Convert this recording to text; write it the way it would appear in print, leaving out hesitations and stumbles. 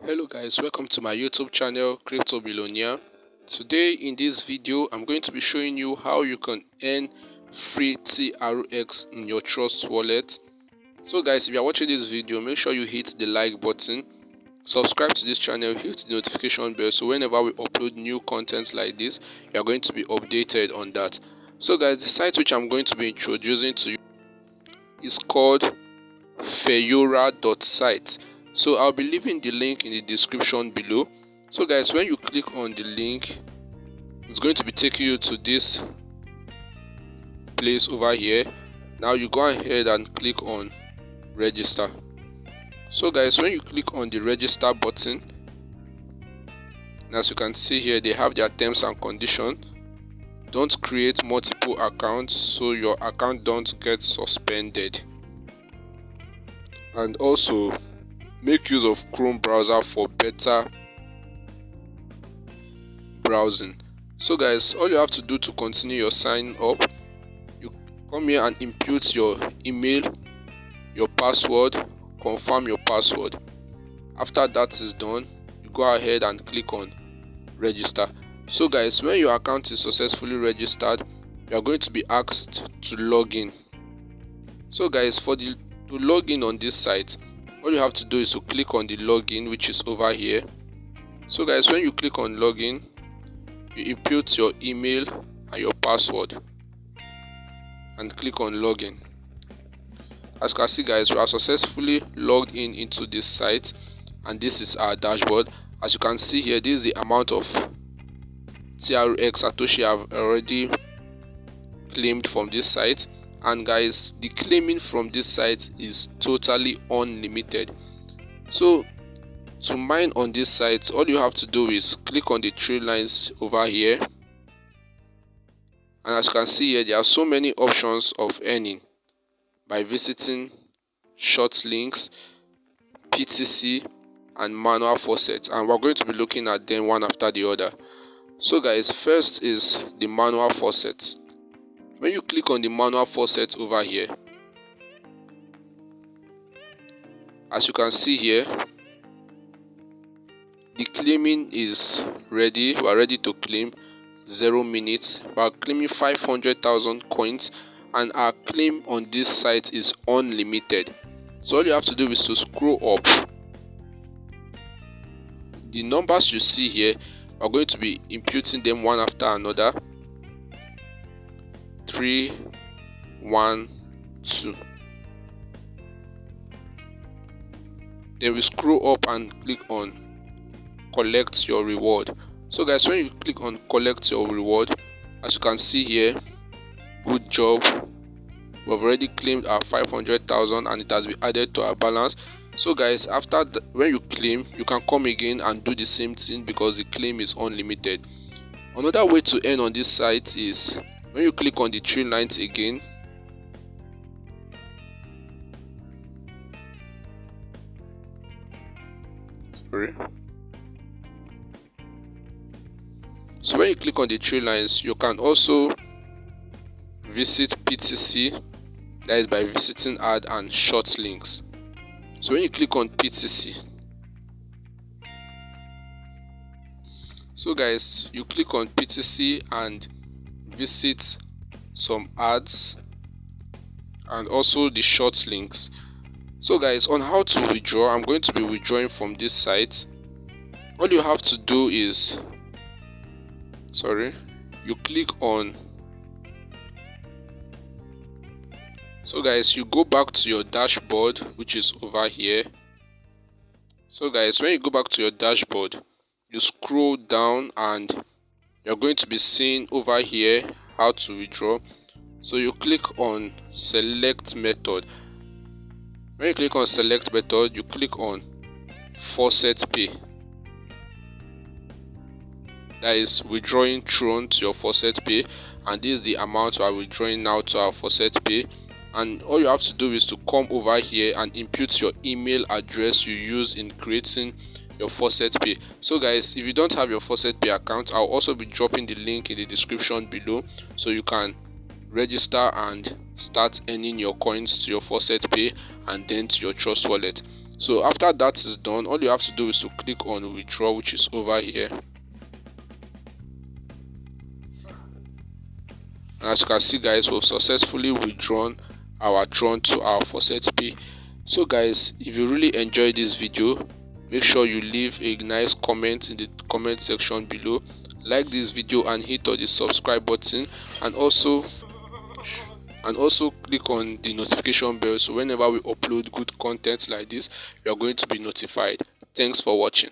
Hello guys, welcome to my YouTube channel Crypto Billionaire. Today in this video I'm going to be showing you how you can earn free TRX in your Trust wallet. So guys, if you are watching this video, make sure you hit the like button, subscribe to this channel, hit the notification bell so whenever we upload new content like this, you are going to be updated on that. So guys, the site which I'm going to be introducing to you is called Feyora.site. So I'll be leaving the link in the description below. So guys, when you click on the link, it's going to be taking you to this place over here. Now you go ahead and click on register. So guys, when you click on the register button, as you can see here, they have their terms and conditions. Don't create multiple accounts so your account don't get suspended, and also make use of Chrome browser for better browsing. So guys, all you have to do to continue your sign up, you come here and input your email, your password, confirm your password. After that is done, you go ahead and click on register. So guys, when your account is successfully registered, you are going to be asked to log in. So guys, to log in on this site, all you have to do is to click on the login, which is over here. So guys, when you click on login, you input your email and your password and click on login. As you can see guys, we are successfully logged in into this site, and this is our dashboard. As you can see here, this is the amount of TRX Satoshi I've already claimed from this site. And guys, the claiming from this site is totally unlimited. So to mine on this site, all you have to do is click on the three lines over here, and as you can see here, there are so many options of earning by visiting short links, PTC and manual faucet, and we're going to be looking at them one after the other. So guys, first is the manual faucet. When you click on the manual faucet over here, as you can see here, the claiming is ready. We are ready to claim 0 minutes. We are claiming 500,000 coins, and our claim on this site is unlimited. So all you have to do is to scroll up. The numbers you see here, are going to be imputing them one after another. 3, 1, 2. Then we scroll up and click on collect your reward. So guys, when you click on collect your reward, as you can see here, good job, we've already claimed our 500,000 and it has been added to our balance. So guys, when you claim, you can come again and do the same thing because the claim is unlimited. Another way to earn on this site is when you click on the three lines again, so when you click on the three lines, you can also visit PTC, that is by visiting ad and short links. So when you click on PTC, so guys, you click on PTC and visit some ads and also the short links. So guys, on how to withdraw, I'm going to be withdrawing from this site. All you have to do is, you click on, so guys, you go back to your dashboard, which is over here. So guys, when you go back to your dashboard, you scroll down and you're going to be seeing over here how to withdraw. So you click on select method. When you click on select method, you click on faucet pay, that is withdrawing Tron to your faucet pay, and this is the amount we are withdrawing now to our faucet pay. And all you have to do is to come over here and input your email address you use in creating your faucet pay. So guys, if you don't have your faucet pay account, I'll also be dropping the link in the description below so you can register and start earning your coins to your faucet pay and then to your Trust wallet. So after that is done, all you have to do is to click on withdraw, which is over here. And as you can see guys, we've successfully withdrawn our Tron to our Faucet Pay. So guys, if you really enjoyed this video, make sure you leave a nice comment in the comment section below, like this video and hit on the subscribe button, and also click on the notification bell so whenever we upload good content like this, you are going to be notified. Thanks for watching.